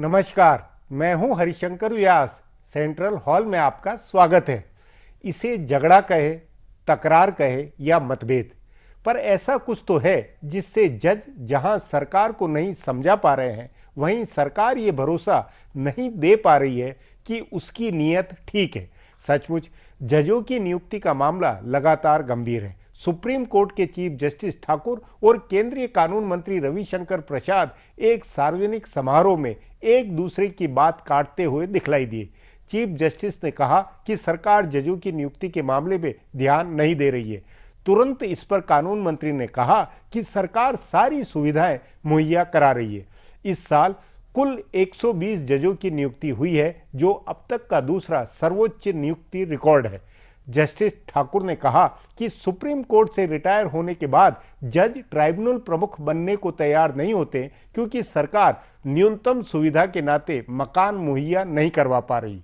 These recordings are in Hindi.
नमस्कार, मैं हूं हरिशंकर व्यास। सेंट्रल हॉल में आपका स्वागत है। इसे झगड़ा कहे, तकरार कहे या मतभेद, पर ऐसा कुछ तो है जिससे जज जहां सरकार को नहीं समझा पा रहे हैं, वहीं सरकार ये भरोसा नहीं दे पा रही है कि उसकी नीयत ठीक है। सचमुच जजों की नियुक्ति का मामला लगातार गंभीर है। सुप्रीम कोर्ट के चीफ जस्टिस ठाकुर और केंद्रीय कानून मंत्री रविशंकर प्रसाद एक सार्वजनिक समारोह में एक दूसरे की बात काटते हुए दिखलाई दिए। चीफ जस्टिस ने कहा कि सरकार जजों की नियुक्ति के मामले में ध्यान नहीं दे रही है। तुरंत इस पर कानून मंत्री ने कहा कि सरकार सारी सुविधाएं मुहैया करा रही है। इस साल कुल 120 जजों की नियुक्ति हुई है, जो अब तक का दूसरा सर्वोच्च नियुक्ति रिकॉर्ड है। जस्टिस ठाकुर ने कहा कि सुप्रीम कोर्ट से रिटायर होने के बाद जज ट्राइब्यूनल प्रमुख बनने को तैयार नहीं होते, क्योंकि सरकार न्यूनतम सुविधा के नाते मकान मुहैया नहीं करवा पा रही।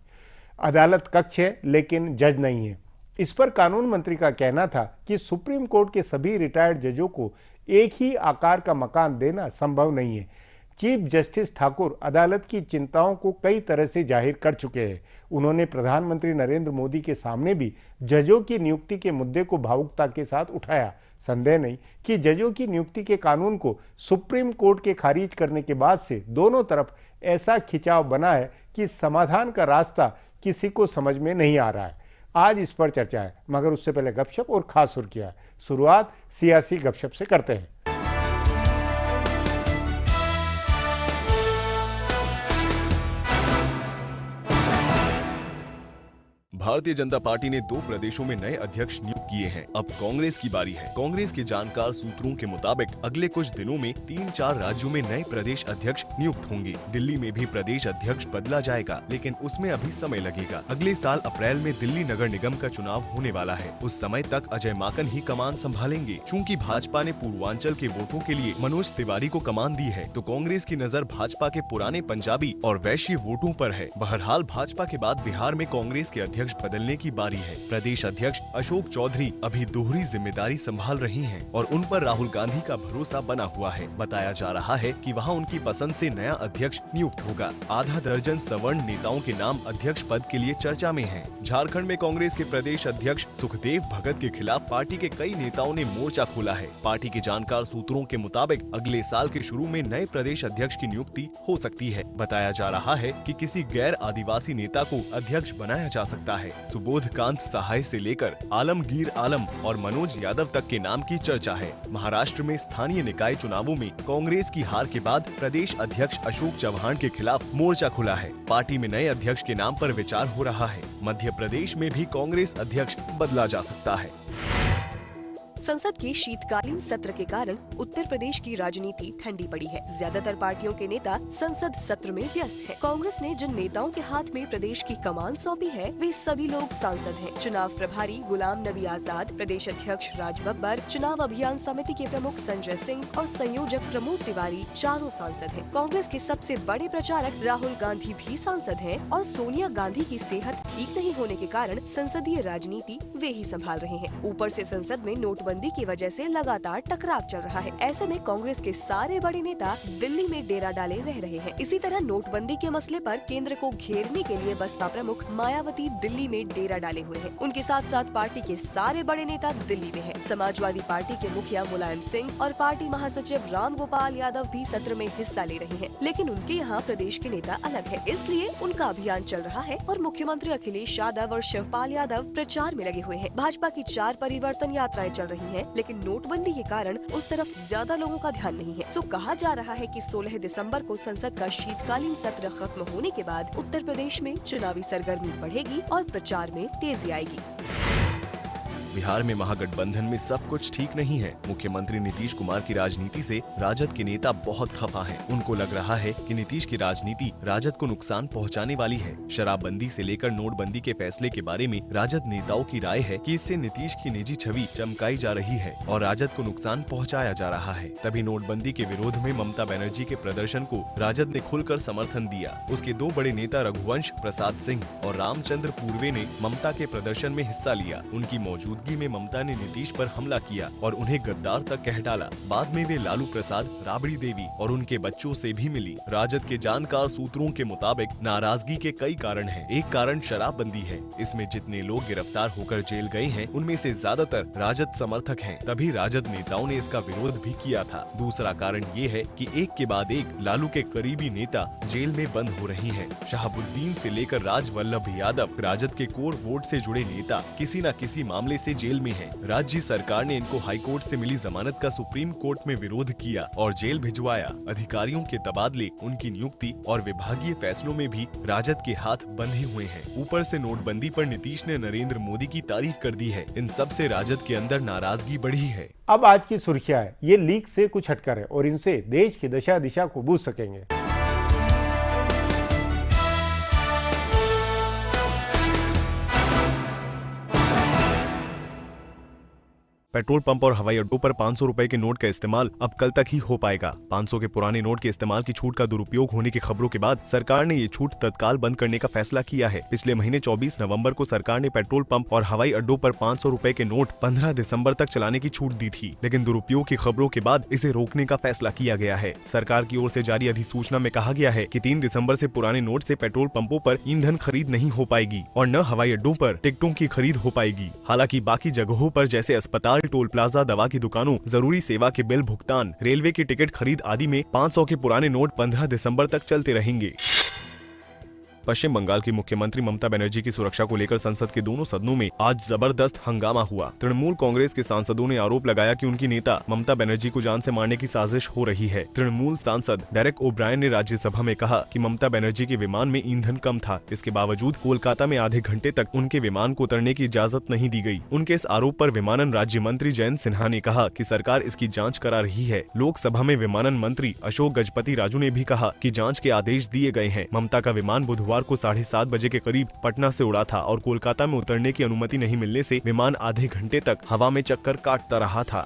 अदालत कक्ष है लेकिन जज नहीं है। इस पर कानून मंत्री का कहना था कि सुप्रीम कोर्ट के सभी रिटायर्ड जजों को एक ही आकार का मकान देना संभव नहीं है। चीफ जस्टिस ठाकुर अदालत की चिंताओं को कई तरह से जाहिर कर चुके हैं। उन्होंने प्रधानमंत्री नरेंद्र मोदी के सामने भी जजों की नियुक्ति के मुद्दे को भावुकता के साथ उठाया। संदेह नहीं कि जजों की नियुक्ति के कानून को सुप्रीम कोर्ट के खारिज करने के बाद से दोनों तरफ ऐसा खिंचाव बना है कि समाधान का रास्ता किसी को समझ में नहीं आ रहा है। आज इस पर चर्चा है, मगर उससे पहले गपशप और खास सुर्खियां। शुरुआत सियासी गपशप से करते हैं। भारतीय जनता पार्टी ने 2 प्रदेशों में नए अध्यक्ष नियुक्त किए हैं। अब कांग्रेस की बारी है। कांग्रेस के जानकार सूत्रों के मुताबिक अगले कुछ दिनों में 3-4 राज्यों में नए प्रदेश अध्यक्ष नियुक्त होंगे। दिल्ली में भी प्रदेश अध्यक्ष बदला जाएगा, लेकिन उसमें अभी समय लगेगा। अगले साल अप्रैल में दिल्ली नगर निगम का चुनाव होने वाला है। उस समय तक अजय माकन ही कमान संभालेंगे। चूँकि भाजपा ने पूर्वांचल के वोटों के लिए मनोज तिवारी को कमान दी है, तो कांग्रेस की नजर भाजपा के पुराने पंजाबी और वैश्य वोटों पर है। बहरहाल भाजपा के बाद बिहार में कांग्रेस के अध्यक्ष बदलने की बारी है। प्रदेश अध्यक्ष अशोक चौधरी अभी दोहरी जिम्मेदारी संभाल रही हैं और उन पर राहुल गांधी का भरोसा बना हुआ है। बताया जा रहा है कि वहां उनकी पसंद से नया अध्यक्ष नियुक्त होगा। आधा दर्जन सवर्ण नेताओं के नाम अध्यक्ष पद के लिए चर्चा में हैं। झारखंड में कांग्रेस के प्रदेश अध्यक्ष सुखदेव भगत के खिलाफ पार्टी के कई नेताओं ने मोर्चा खोला है। पार्टी के जानकार सूत्रों के मुताबिक अगले साल के शुरू में नए प्रदेश अध्यक्ष की नियुक्ति हो सकती है। बताया जा रहा है कि किसी गैर आदिवासी नेता को अध्यक्ष बनाया जा सकता है। सुबोध कांत सहाय से लेकर आलमगीर आलम और मनोज यादव तक के नाम की चर्चा है। महाराष्ट्र में स्थानीय निकाय चुनावों में कांग्रेस की हार के बाद प्रदेश अध्यक्ष अशोक चव्हाण के खिलाफ मोर्चा खुला है। पार्टी में नए अध्यक्ष के नाम पर विचार हो रहा है। मध्य प्रदेश में भी कांग्रेस अध्यक्ष बदला जा सकता है। संसद के शीतकालीन सत्र के कारण उत्तर प्रदेश की राजनीति ठंडी पड़ी है। ज्यादातर पार्टियों के नेता संसद सत्र में व्यस्त हैं। कांग्रेस ने जिन नेताओं के हाथ में प्रदेश की कमान सौंपी है, वे सभी लोग सांसद हैं। चुनाव प्रभारी गुलाम नबी आजाद, प्रदेश अध्यक्ष राज बब्बर, चुनाव अभियान समिति के प्रमुख संजय सिंह और संयोजक प्रमोद तिवारी चारों सांसद हैं। कांग्रेस के सबसे बड़े प्रचारक राहुल गांधी भी सांसद हैं और सोनिया गांधी की सेहत ठीक नहीं होने के कारण संसदीय राजनीति वे ही संभाल रहे हैं। ऊपर से संसद में नोटबंदी की वजह से लगातार टकराव चल रहा है। ऐसे में कांग्रेस के सारे बड़े नेता दिल्ली में डेरा डाले रह रहे हैं। इसी तरह नोटबंदी के मसले पर केंद्र को घेरने के लिए बसपा प्रमुख मायावती दिल्ली में डेरा डाले हुए हैं। उनके साथ साथ पार्टी के सारे बड़े नेता दिल्ली में हैं। समाजवादी पार्टी के मुखिया मुलायम सिंह और पार्टी महासचिव राम गोपाल यादव भी सत्र में हिस्सा ले रहे हैं, लेकिन उनके यहाँ प्रदेश के नेता अलग है, इसलिए उनका अभियान चल रहा है और मुख्यमंत्री अखिलेश यादव और शिवपाल यादव प्रचार में लगे हुए हैं। भाजपा की 4 परिवर्तन यात्राएं चल रही है, लेकिन नोटबंदी के कारण उस तरफ ज्यादा लोगों का ध्यान नहीं है। कहा जा रहा है कि 16 दिसंबर को संसद का शीतकालीन सत्र खत्म होने के बाद उत्तर प्रदेश में चुनावी सरगर्मी बढ़ेगी और प्रचार में तेजी आएगी। बिहार में महागठबंधन में सब कुछ ठीक नहीं है। मुख्यमंत्री नीतीश कुमार की राजनीति से राजद के नेता बहुत खफा हैं। उनको लग रहा है कि नीतीश की राजनीति राजद को नुकसान पहुंचाने वाली है। शराबबंदी से लेकर नोटबंदी के फैसले के बारे में राजद नेताओं की राय है कि इससे नीतीश की निजी छवि चमकाई जा रही है और राजद को नुकसान पहुँचाया जा रहा है। तभी नोटबंदी के विरोध में ममता बनर्जी के प्रदर्शन को राजद ने खुलकर समर्थन दिया। उसके 2 बड़े नेता रघुवंश प्रसाद सिंह और रामचंद्र पूर्वे ने ममता के प्रदर्शन में हिस्सा लिया। उनकी मौजूदगी नाराजगी में ममता ने नीतीश पर हमला किया और उन्हें गद्दार तक कह डाला। बाद में वे लालू प्रसाद, राबड़ी देवी और उनके बच्चों से भी मिली। राजद के जानकार सूत्रों के मुताबिक नाराजगी के कई कारण हैं। एक कारण शराबबंदी है। इसमें जितने लोग गिरफ्तार होकर जेल गए हैं उनमें से ज्यादातर राजद समर्थक हैं। तभी राजद नेताओं ने इसका विरोध भी किया था। दूसरा कारण ये है कि एक के बाद एक लालू के करीबी नेता जेल में बंद हो रहे हैं। शहाबुद्दीन से लेकर राजवल्लभ यादव, राजद के कोर वोट से जुड़े नेता किसी न किसी मामले से जेल में हैं। राज्य सरकार ने इनको हाईकोर्ट से मिली जमानत का सुप्रीम कोर्ट में विरोध किया और जेल भिजवाया। अधिकारियों के तबादले, उनकी नियुक्ति और विभागीय फैसलों में भी राजद के हाथ बंधे हुए हैं। ऊपर से नोटबंदी पर नीतीश ने नरेंद्र मोदी की तारीफ कर दी है। इन सब से राजद के अंदर नाराजगी बढ़ी है। अब आज की सुर्खियां है, ये लीक से कुछ हटकर है और इनसे देश की दशा दिशा को बूझ सकेंगे। पेट्रोल पंप और हवाई अड्डों पर 500 रुपए के नोट का इस्तेमाल अब कल तक ही हो पाएगा। 500 के पुराने नोट के इस्तेमाल की छूट का दुरुपयोग होने की खबरों के बाद सरकार ने ये छूट तत्काल बंद करने का फैसला किया है। पिछले महीने 24 नवंबर को सरकार ने पेट्रोल पंप और हवाई अड्डों पर 500 रुपए के नोट 15 दिसंबर तक चलाने की छूट दी थी, लेकिन दुरुपयोग की खबरों के बाद इसे रोकने का फैसला किया गया है। सरकार की ओर से जारी अधिसूचना में कहा गया है कि 3 दिसंबर से पुराने नोट से पेट्रोल पंपों पर ईंधन खरीद नहीं हो पाएगी और न हवाई अड्डों पर टिकटों की खरीद हो पाएगी। हालांकि बाकी जगहों पर जैसे अस्पताल, टोल प्लाजा, दवा की दुकानों, जरूरी सेवा के बिल भुगतान, रेलवे की टिकट खरीद आदि में 500 के पुराने नोट 15 दिसंबर तक चलते रहेंगे। पश्चिम बंगाल की मुख्यमंत्री ममता बनर्जी की सुरक्षा को लेकर संसद के दोनों सदनों में आज जबरदस्त हंगामा हुआ। तृणमूल कांग्रेस के सांसदों ने आरोप लगाया कि उनकी नेता ममता बनर्जी को जान से मारने की साजिश हो रही है। तृणमूल सांसद डेरेक ओब्रायन ने राज्यसभा में कहा कि ममता बनर्जी के विमान में ईंधन कम था। इसके बावजूद कोलकाता में आधे घंटे तक उनके विमान को उतरने की इजाजत नहीं दी गई। उनके इस आरोप पर विमानन राज्य मंत्री जयंत सिन्हा ने कहा कि सरकार इसकी जाँच करा रही है। लोकसभा में विमानन मंत्री अशोक गजपति राजू ने भी कहा कि जाँच के आदेश दिए गए हैं। ममता का विमान बुधवार को 7:30 बजे के करीब पटना से उड़ा था और कोलकाता में उतरने की अनुमति नहीं मिलने से विमान आधे घंटे तक हवा में चक्कर काटता रहा था।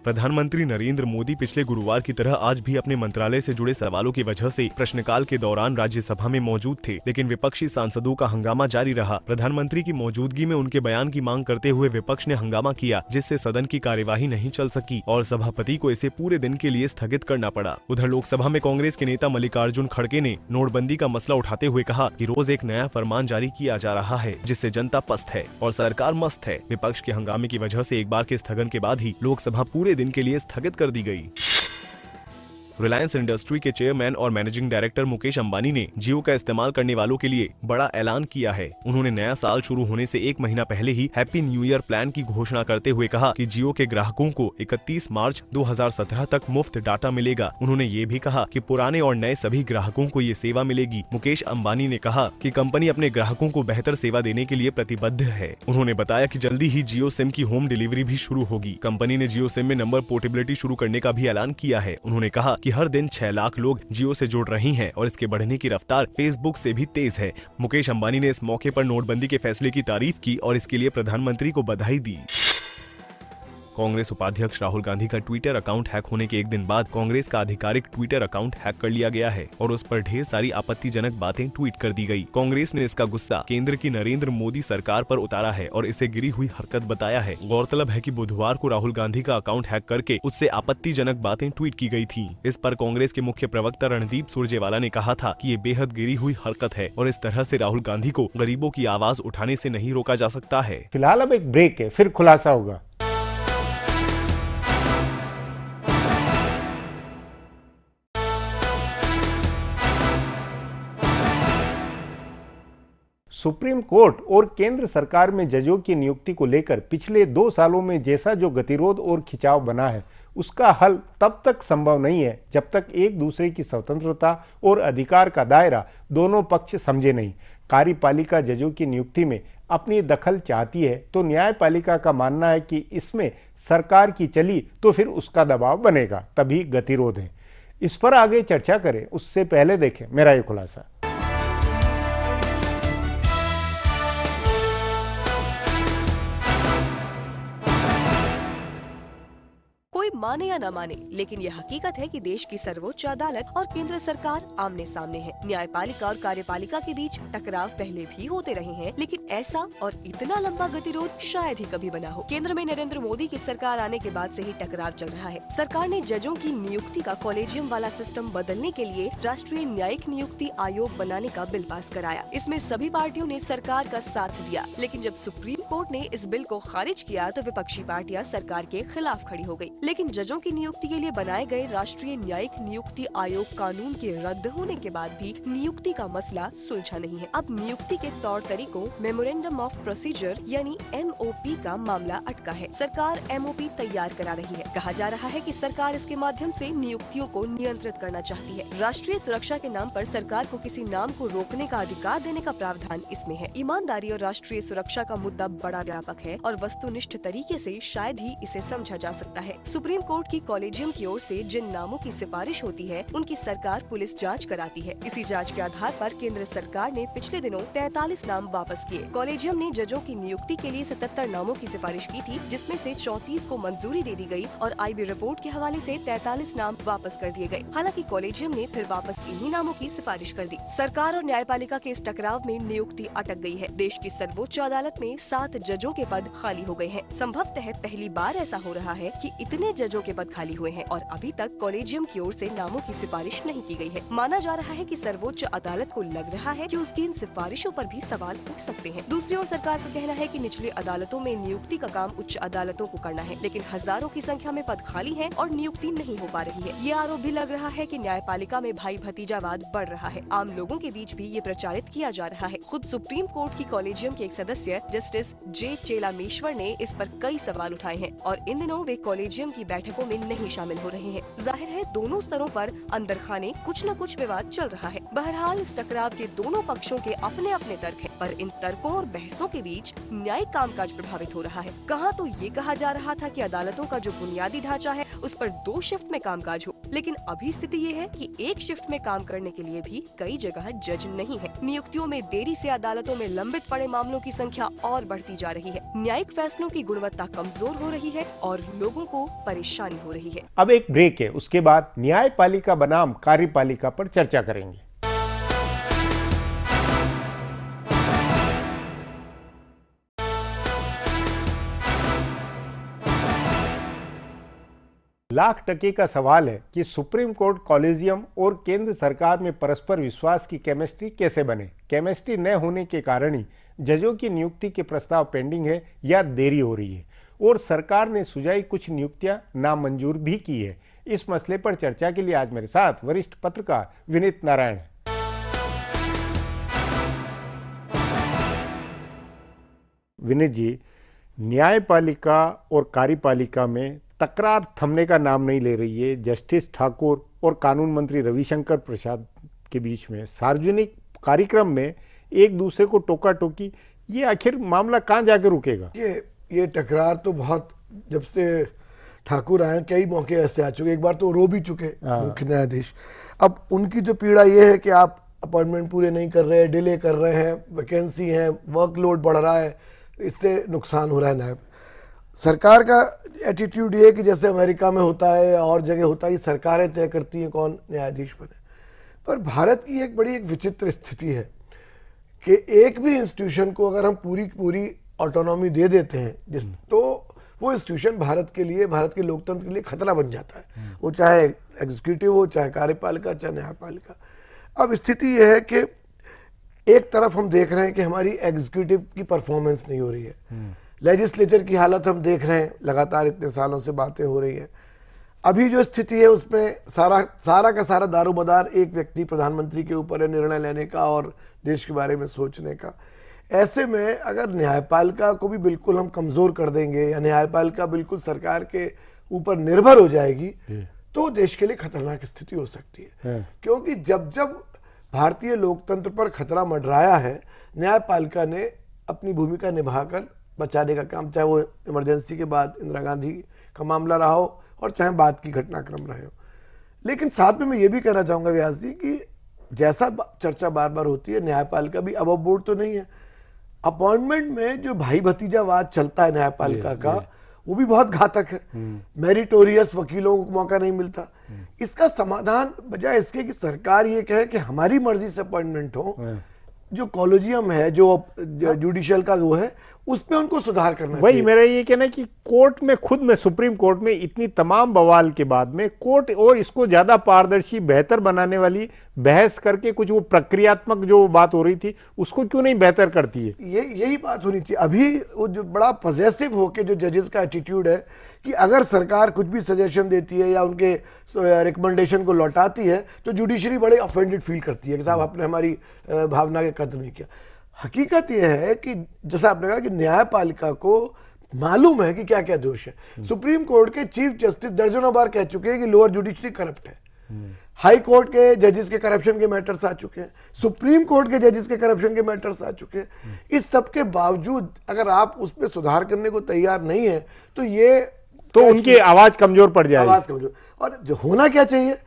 प्रधानमंत्री नरेंद्र मोदी पिछले गुरुवार की तरह आज भी अपने मंत्रालय से जुड़े सवालों की वजह से प्रश्नकाल के दौरान राज्यसभा में मौजूद थे, लेकिन विपक्षी सांसदों का हंगामा जारी रहा। प्रधानमंत्री की मौजूदगी में उनके बयान की मांग करते हुए विपक्ष ने हंगामा किया, जिससे सदन की कार्यवाही नहीं चल सकी और सभापति को इसे पूरे दिन के लिए स्थगित करना पड़ा। उधर लोकसभा में कांग्रेस के नेता मल्लिकार्जुन खड़गे ने नोटबंदी का मसला उठाते हुए कहा कि रोज एक नया फरमान जारी किया जा रहा है, जिससे जनता पस्त है और सरकार मस्त है। विपक्ष के हंगामे की वजह से एक बार के स्थगन के बाद ही लोकसभा पूरे दिन के लिए स्थगित कर दी गई। रिलायंस इंडस्ट्री के चेयरमैन और मैनेजिंग डायरेक्टर मुकेश अंबानी ने जियो का इस्तेमाल करने वालों के लिए बड़ा ऐलान किया है। उन्होंने नया साल शुरू होने से 1 महीना पहले ही हैप्पी न्यू ईयर प्लान की घोषणा करते हुए कहा कि जियो के ग्राहकों को 31 मार्च 2017 तक मुफ्त डाटा मिलेगा। उन्होंने ये भी कहा कि पुराने और नए सभी ग्राहकों को ये सेवा मिलेगी। मुकेश अंबानी ने कहा कि कंपनी अपने ग्राहकों को बेहतर सेवा देने के लिए प्रतिबद्ध है। उन्होंने बताया कि जल्दी ही जियो सिम की होम डिलीवरी भी शुरू होगी। कंपनी ने जियो सिम में नंबर पोर्टेबिलिटी शुरू करने का भी ऐलान किया है। उन्होंने कहा कि हर दिन 6 लाख लोग जियो से जुड़ रहे हैं और इसके बढ़ने की रफ्तार फेसबुक से भी तेज है। मुकेश अंबानी ने इस मौके पर नोटबंदी के फैसले की तारीफ की और इसके लिए प्रधानमंत्री को बधाई दी। कांग्रेस उपाध्यक्ष राहुल गांधी का ट्विटर अकाउंट हैक होने के एक दिन बाद कांग्रेस का आधिकारिक ट्विटर अकाउंट हैक कर लिया गया है और उस पर ढेर सारी आपत्तिजनक बातें ट्वीट कर दी गई। कांग्रेस ने इसका गुस्सा केंद्र की नरेंद्र मोदी सरकार पर उतारा है और इसे गिरी हुई हरकत बताया है। गौरतलब है कि बुधवार को राहुल गांधी का अकाउंट हैक करके उससे आपत्तिजनक बातें ट्वीट की गई थी। इस पर कांग्रेस के मुख्य प्रवक्ता रणदीप सुरजेवाला ने कहा था कि ये बेहद गिरी हुई हरकत है और इस तरह से राहुल गांधी को गरीबों की आवाज उठाने से नहीं रोका जा सकता है। फिलहाल अब एक ब्रेक है, फिर खुलासा होगा। सुप्रीम कोर्ट और केंद्र सरकार में जजों की नियुक्ति को लेकर पिछले 2 सालों में जैसा जो गतिरोध और खिंचाव बना है, उसका हल तब तक संभव नहीं है जब तक एक दूसरे की स्वतंत्रता और अधिकार का दायरा दोनों पक्ष समझे नहीं। कार्यपालिका जजों की नियुक्ति में अपनी दखल चाहती है तो न्यायपालिका का मानना है कि इसमें सरकार की चली तो फिर उसका दबाव बनेगा, तभी गतिरोध है। इस पर आगे चर्चा करें उससे पहले देखें मेरा ये खुलासा। कोई माने या न माने, लेकिन यह हकीकत है कि देश की सर्वोच्च अदालत और केंद्र सरकार आमने सामने है। न्यायपालिका और कार्यपालिका के बीच टकराव पहले भी होते रहे हैं, लेकिन ऐसा और इतना लंबा गतिरोध शायद ही कभी बना हो। केंद्र में नरेंद्र मोदी की सरकार आने के बाद से ही टकराव चल रहा है। सरकार ने जजों की नियुक्ति का कॉलेजियम वाला सिस्टम बदलने के लिए राष्ट्रीय न्यायिक नियुक्ति आयोग बनाने का बिल पास कराया। इसमें सभी पार्टियों ने सरकार का साथ दिया, लेकिन जब सुप्रीम कोर्ट ने इस बिल को खारिज किया तो विपक्षी पार्टियां सरकार के खिलाफ खड़ी हो गयी। लेकिन जजों की नियुक्ति के लिए बनाए गए राष्ट्रीय न्यायिक नियुक्ति आयोग कानून के रद्द होने के बाद भी नियुक्ति का मसला सुलझा नहीं है। अब नियुक्ति के तौर तरीकों मेमोरेंडम ऑफ प्रोसीजर यानी MOP का मामला अटका है। सरकार MOP तैयार करा रही है। कहा जा रहा है कि सरकार इसके माध्यम से नियुक्तियों को नियंत्रित करना चाहती है। राष्ट्रीय सुरक्षा के नाम पर सरकार को किसी नाम को रोकने का अधिकार देने का प्रावधान इसमें है। ईमानदारी और राष्ट्रीय सुरक्षा का मुद्दा बड़ा व्यापक है और वस्तुनिष्ठ तरीके से शायद ही इसे समझा जा सकता है। सुप्रीम कोर्ट की कॉलेजियम की ओर से जिन नामों की सिफारिश होती है उनकी सरकार पुलिस जांच कराती है। इसी जांच के आधार पर केंद्र सरकार ने पिछले दिनों 43 नाम वापस किए। कॉलेजियम ने जजों की नियुक्ति के लिए 77 नामों की सिफारिश की थी, जिसमें से 34 को मंजूरी दे दी गई और IB रिपोर्ट के हवाले से 43 नाम वापस कर दिए गए। हालांकि कॉलेजियम ने फिर वापस इन्हीं नामों की सिफारिश कर दी। सरकार और न्यायपालिका के इस टकराव में नियुक्ति अटक गई है। देश की सर्वोच्च अदालत में 7 जजों के पद खाली हो गए हैं। संभवतः पहली बार ऐसा हो रहा है कि इतने जजों के पद खाली हुए हैं और अभी तक कॉलेजियम की ओर से नामों की सिफारिश नहीं की गई है। माना जा रहा है कि सर्वोच्च अदालत को लग रहा है कि उसकी इन सिफारिशों पर भी सवाल उठ सकते हैं। दूसरी ओर सरकार का कहना है कि निचली अदालतों में नियुक्ति का काम उच्च अदालतों को करना है, लेकिन हजारों की संख्या में पद खाली हैं और नियुक्ति नहीं हो पा रही है। ये आरोप भी लग रहा है कि न्यायपालिका में भाई भतीजावाद बढ़ रहा है। आम लोगों के बीच भी ये प्रचारित किया जा रहा है। खुद सुप्रीम कोर्ट की कॉलेजियम के एक सदस्य जस्टिस J चेलामेश्वर ने इस पर कई सवाल उठाए हैं और इन दिनों वे कॉलेजियम की बैठकों में नहीं शामिल हो रहे हैं। जाहिर है दोनों स्तरों पर अंदर खाने कुछ न कुछ विवाद चल रहा है। बहरहाल इस टकराव के दोनों पक्षों के अपने अपने तर्क हैं, पर इन तर्कों और बहसों के बीच न्यायिक कामकाज प्रभावित हो रहा है। कहाँ तो ये कहा जा रहा था कि अदालतों का जो बुनियादी ढांचा है उस पर 2 शिफ्ट में कामकाज हो, लेकिन अभी स्थिति ये है कि 1 शिफ्ट में काम करने के लिए भी कई जगह जज नहीं है। नियुक्तियों में देरी से अदालतों में लंबित पड़े मामलों की संख्या और बढ़ती जा रही है। न्यायिक फैसलों की गुणवत्ता कमजोर हो रही है और लोगों को परेशानी हो रही है। अब एक ब्रेक है, उसके बाद न्यायपालिका बनाम कार्यपालिका पर चर्चा करेंगे। लाख टके का सवाल है कि सुप्रीम कोर्ट कॉलेजियम और केंद्र सरकार में परस्पर विश्वास की केमिस्ट्री कैसे बने। केमिस्ट्री न होने के कारण ही जजों की नियुक्ति के प्रस्ताव पेंडिंग है या देरी हो रही है और सरकार ने सुझाई कुछ नियुक्तियां नामंजूर भी की है। इस मसले पर चर्चा के लिए आज मेरे साथ वरिष्ठ पत्रकार विनीत नारायण हैं। विनीत जी, न्यायपालिका और कार्यपालिका में तकरार थमने का नाम नहीं ले रही है। जस्टिस ठाकुर और कानून मंत्री रविशंकर प्रसाद के बीच में सार्वजनिक कार्यक्रम में एक दूसरे को टोका टोकी, ये आखिर मामला कहाँ जाकर रुकेगा? ये टकरार तो बहुत, जब से ठाकुर आए कई मौके ऐसे आ चुके। एक बार तो रो भी चुके मुख्य न्यायाधीश। अब उनकी जो पीड़ा ये है कि आप अपॉइंटमेंट पूरे नहीं कर रहे, डिले कर रहे हैं, वैकेंसी है, वर्कलोड बढ़ रहा है, इससे नुकसान हो रहा है नायब। सरकार का एटीट्यूड ये है कि जैसे अमेरिका में होता है और जगह होता है, सरकारें तय करती हैं कौन न्यायाधीश बने। पर भारत की एक बड़ी विचित्र स्थिति है कि एक भी इंस्टीट्यूशन को अगर हम पूरी ऑटोनॉमी दे देते हैं तो वो इंस्टीट्यूशन भारत के लिए, भारत के लोकतंत्र के लिए खतरा बन जाता है। वो चाहे एग्जीक्यूटिव हो, चाहे कार्यपालिका, चाहे न्यायपालिका। अब स्थिति ये है कि एक तरफ हम देख रहे हैं कि हमारी एग्जीक्यूटिव की परफॉर्मेंस नहीं हो रही है। लेजिस्लेचर की हालत हम देख रहे हैं, लगातार इतने सालों से बातें हो रही हैं। अभी जो स्थिति है उसमें सारा का सारा दारोमदार एक व्यक्ति प्रधानमंत्री के ऊपर है, निर्णय लेने का और देश के बारे में सोचने का। ऐसे में अगर न्यायपालिका को भी बिल्कुल हम कमजोर कर देंगे या न्यायपालिका बिल्कुल सरकार के ऊपर निर्भर हो जाएगी तो देश के लिए खतरनाक स्थिति हो सकती है। क्योंकि जब जब भारतीय लोकतंत्र पर खतरा मंडराया है, न्यायपालिका ने अपनी भूमिका निभाकर बचाने का काम, चाहे वो इमरजेंसी के बाद इंदिरा गांधी का मामला रहा हो और चाहे बाद की घटनाक्रम रहे हो। लेकिन साथ में मैं ये भी कहना चाहूंगा व्यास जी कि जैसा चर्चा बार बार होती है, न्यायपालिका भी अब बोर्ड तो नहीं है। अपॉइंटमेंट में जो भाई भतीजावाद चलता है न्यायपालिका का, वो भी बहुत घातक है। मेरिटोरियस वकीलों को मौका नहीं मिलता। इसका समाधान बजाय इसके कि सरकार ये कहे कि हमारी मर्जी से अपॉइंटमेंट हो, जो कॉलेजियम है, जो जुडिशियल का वो है, उसमें उनको सुधार करना वही चाहिए। मेरा ये कहना है कि कोर्ट में खुद में सुप्रीम कोर्ट में इतनी तमाम बवाल के बाद में कोर्ट और इसको ज्यादा पारदर्शी बेहतर बनाने वाली बहस करके कुछ वो प्रक्रियात्मक जो बात हो रही थी उसको क्यों नहीं बेहतर करती है? यही बात होनी चाहिए। अभी वो जो बड़ा पॉजिटिव होके जो जजेस का एटीट्यूड है कि अगर सरकार कुछ भी सजेशन देती है या उनके रिकमेंडेशन को लौटाती है तो जुडिशरी बड़े ऑफेंडेड फील करती है कि साहब आपने हमारी भावना के कदर नहीं किया। हकीकत यह है कि जैसा आपने कहा कि न्यायपालिका को मालूम है कि क्या क्या दोष है। सुप्रीम कोर्ट के चीफ जस्टिस दर्जनों बार कह चुके हैं कि लोअर जुडिशरी करप्ट है। हाई कोर्ट के जजेस के करप्शन के मैटर्स आ चुके हैं, सुप्रीम कोर्ट के जजेस के करप्शन के मैटर्स आ चुके हैं। इस सब के बावजूद अगर आप उसमें सुधार करने को तैयार नहीं है तो उनकी आवाज कमजोर पड़ जाएगी। आवाज कमजोर। और जो होना क्या चाहिए,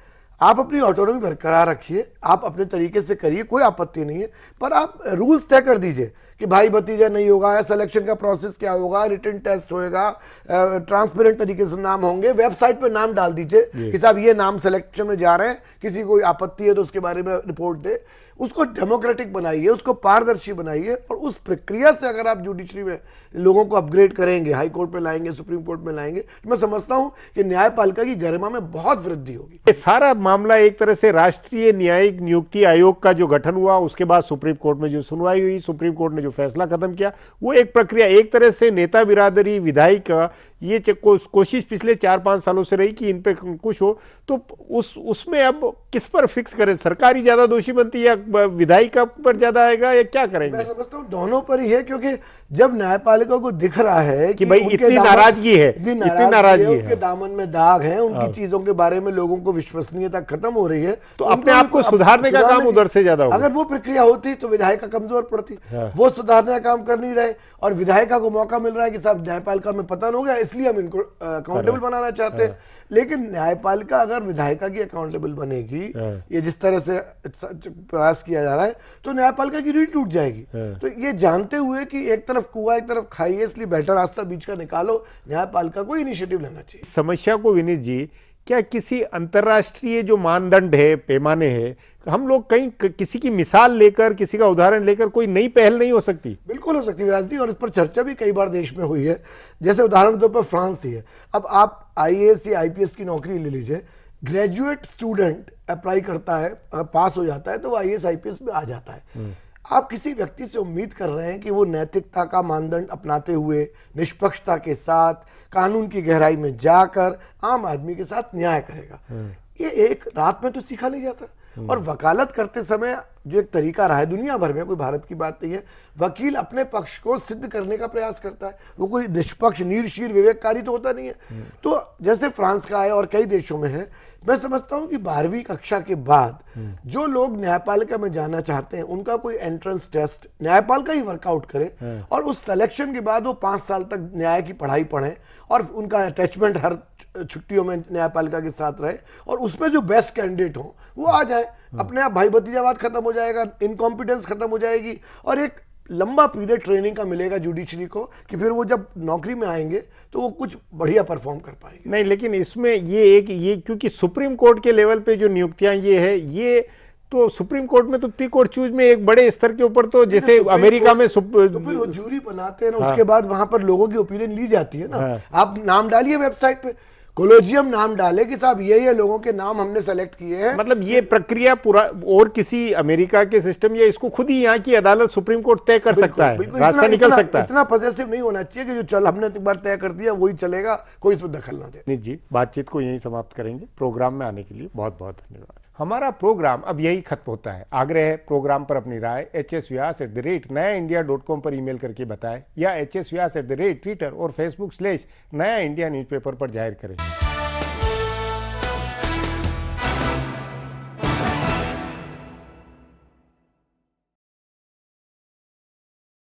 आप अपनी ऑटोनॉमी बरकरार रखिए, आप अपने तरीके से करिए, कोई आपत्ति नहीं है, पर आप रूल्स तय कर दीजिए कि भाई भतीजा नहीं होगा, सिलेक्शन का प्रोसेस क्या होगा, रिटन टेस्ट होएगा, ट्रांसपेरेंट तरीके से नाम होंगे, वेबसाइट पे नाम डाल दीजिए कि साहब ये नाम सिलेक्शन में जा रहे हैं, किसी को आपत्ति है तो उसके बारे में रिपोर्ट दे। उसको डेमोक्रेटिक बनाइए, उसको पारदर्शी बनाइए, और उस प्रक्रिया से अगर आप जुडिशरी में लोगों को अपग्रेड करेंगे, हाई कोर्ट पे लाएंगे, सुप्रीम कोर्ट में लाएंगे, तो मैं समझता हूं कि न्यायपालिका की गरिमा में बहुत वृद्धि होगी। ये सारा मामला एक तरह से राष्ट्रीय न्यायिक नियुक्ति आयोग का जो गठन हुआ, उसके बाद सुप्रीम कोर्ट में जो सुनवाई हुई, सुप्रीम कोर्ट ने जो फैसला खत्म किया, वो एक प्रक्रिया, एक तरह से नेता बिरादरी, विधायिका, ये कोशिश पिछले 4-5 सालों से रही कि इन पे अंकुश हो, तो उसमें अब किस पर फिक्स करें? सरकार ही ज्यादा दोषी बनती है या विधायिका पर ज्यादा आएगा, या क्या करेंगे? मैं समझता हूं दोनों पर ही है, क्योंकि जब न्यायपालिका को दिख रहा है कि भाई इतनी नाराजगी है, उनके दामन में दाग है, उनकी चीजों के बारे में लोगों को विश्वसनीयता खत्म हो रही है, तो अपने आप को सुधारने का काम उधर से ज्यादा होगा। अगर वो प्रक्रिया होती तो विधायिका कमजोर पड़ती। वो सुधारने का काम कर नहीं रहे और विधायिका को मौका मिल रहा है कि साहब न्यायपालिका में पतन हो गया, इसलिए हम इनको अकाउंटेबल बनाना चाहते हैं। लेकिन न्यायपालिका अगर विधायिका की अकाउंटेबल बनेगी, ये जिस तरह से प्रयास किया जा रहा है, तो न्यायपालिका की रीढ़ टूट जाएगी। तो ये जानते हुए कि एक तरफ कुआं एक तरफ खाई है, इसलिए बेहतर रास्ता बीच का निकालो, न्यायपालिका को इनिशिएटिव लेना चाहिए। समस्या को विनीत जी, क्या किसी अंतर्राष्ट्रीय जो मानदंड है, पैमाने है, हम लोग कहीं किसी की मिसाल लेकर, किसी का उदाहरण लेकर कोई नई पहल नहीं हो सकती? बिल्कुल हो सकती है व्यास जी, और इस पर चर्चा भी कई बार देश में हुई है। जैसे उदाहरण के तौर पर फ्रांस ही है। अब आप आईएएस या आईपीएस की नौकरी ले लीजिए, ग्रेजुएट स्टूडेंट अप्लाई करता है, अगर पास हो जाता है तो वो आईएएस आईपीएस में आ जाता है। आप किसी व्यक्ति से उम्मीद कर रहे हैं कि वो नैतिकता का मानदंड अपनाते हुए, निष्पक्षता के साथ, कानून की गहराई में जाकर आम आदमी के साथ न्याय करेगा। ये एक रात में तो सीखा नहीं जाता। और वकालत करते समय जो एक तरीका रहा है दुनिया भर में, कोई भारत की बात नहीं है, वकील अपने पक्ष को सिद्ध करने का प्रयास करता है। वो कोई निष्पक्ष, नीरशीर, विवेककारी तो होता नहीं है। तो जैसे फ्रांस का है और कई देशों में है, मैं समझता हूं कि 12वीं कक्षा के बाद जो लोग न्यायपालिका में जाना चाहते हैं, उनका कोई एंट्रेंस टेस्ट न्यायपालिका ही वर्कआउट करे, और उस सिलेक्शन के बाद वो 5 साल तक न्याय की पढ़ाई पढ़ें, और उनका अटैचमेंट हर छुट्टियों में न्यायपालिका के साथ रहे, और उसमें जो बेस्ट कैंडिडेट हो वो आ जाए। अपने आप भाई भतीजावाद खत्म हो जाएगा, इनकॉम्पिटेंस खत्म हो जाएगी, और एक लंबा पीरियड ट्रेनिंग का मिलेगा जुडिशरी को कि फिर वो जब नौकरी में आएंगे तो वो कुछ बढ़िया परफॉर्म कर पाएंगे। नहीं, लेकिन इसमें ये क्योंकि सुप्रीम कोर्ट के लेवल पे जो नियुक्तियां ये है, ये तो सुप्रीम कोर्ट में तो पिक और चूज में एक बड़े स्तर के ऊपर, तो जैसे अमेरिका में तो फिर वो जूरी बनाते हैं ना, उसके बाद वहां पर लोगों की ओपिनियन ली जाती है ना। आप नाम डालिए वेबसाइट पे, कोलोजियम नाम डाले कि साहब ये लोगों के नाम हमने सेलेक्ट किए हैं। मतलब ये प्रक्रिया पूरा, और किसी अमेरिका के सिस्टम या इसको खुद ही यहाँ की अदालत सुप्रीम कोर्ट तय कर सकता है, रास्ता निकल सकता है। इतना पॉजिटिव नहीं होना चाहिए कि जो चल हमने एक बार तय कर दिया वही चलेगा, कोई इसमें दखल ना दे। नित जी, बातचीत को यहीं समाप्त करेंगे। प्रोग्राम में आने के लिए बहुत बहुत धन्यवाद। हमारा प्रोग्राम अब यही खत्म होता है। आग्रह है प्रोग्राम पर अपनी राय hsvyas@nayaindia.com पर ईमेल करके बताएं, या hsvyas@twitter और Facebook/नया इंडिया न्यूज़पेपर पर जाहिर करें।